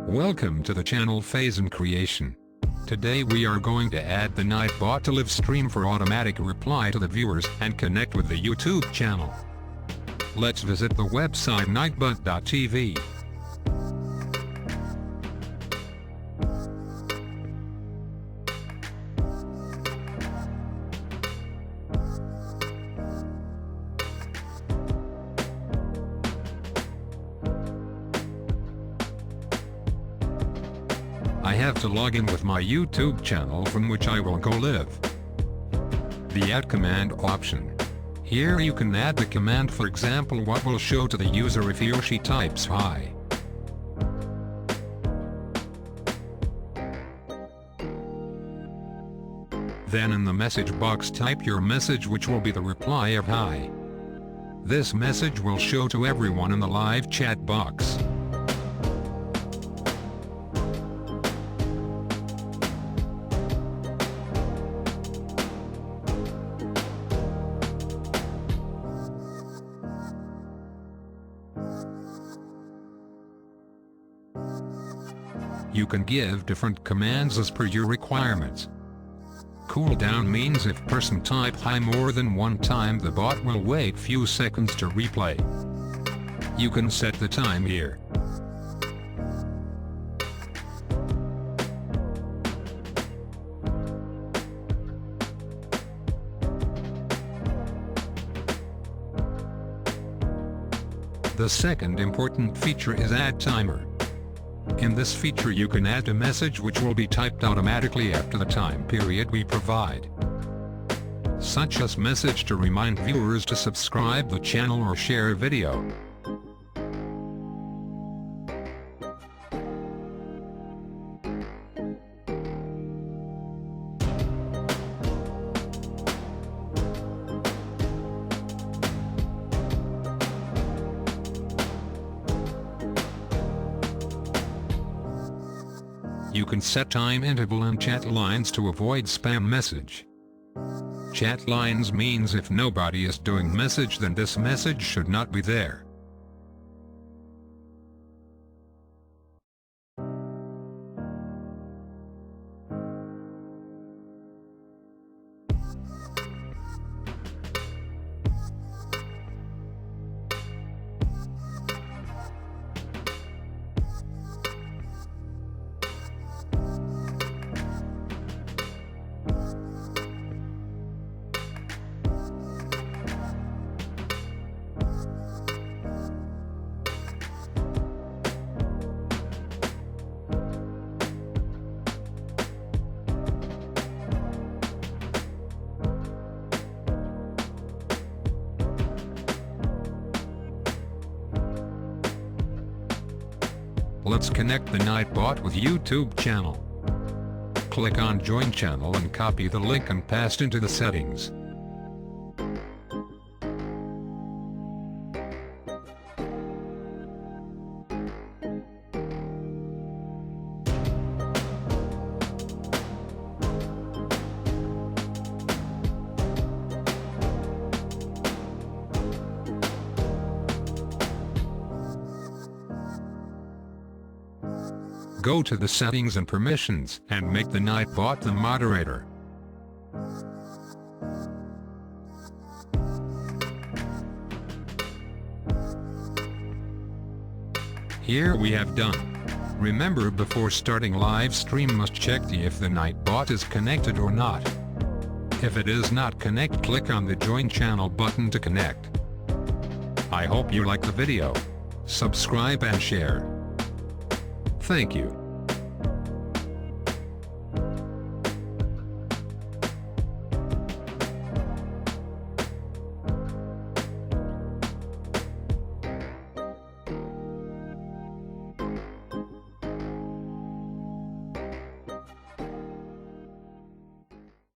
Welcome to the channel Phase and Creation. Today we are going to add the Nightbot to live stream for automatic reply to the viewers and connect with the YouTube channel. Let's visit the website nightbot.tv. I have to log in with my YouTube channel from which I will go live. The Add Command option. Here you can add the command, for example what will show to the user if he or she types hi. Then in the message box type your message, which will be the reply of hi. This message will show to everyone in the live chat box. You can give different commands as per your requirements. Cooldown means if person type hi more than one time, the bot will wait few seconds to replay. You can set the time here. The second important feature is Add Timer. In this feature you can add a message which will be typed automatically after the time period we provide. Such as message to remind viewers to subscribe the channel or share a video. You can set time interval and chat lines to avoid spam message. Chat lines means if nobody is doing message, then this message should not be there. Let's connect the Nightbot with YouTube channel. Click on Join Channel and copy the link and paste into the settings. Go to the settings and permissions and make the Nightbot the moderator. Here we have done. Remember, before starting live stream must check if the Nightbot is connected or not. If it is not connected, click on the Join Channel button to connect. I hope you like the video. Subscribe and share. Thank you.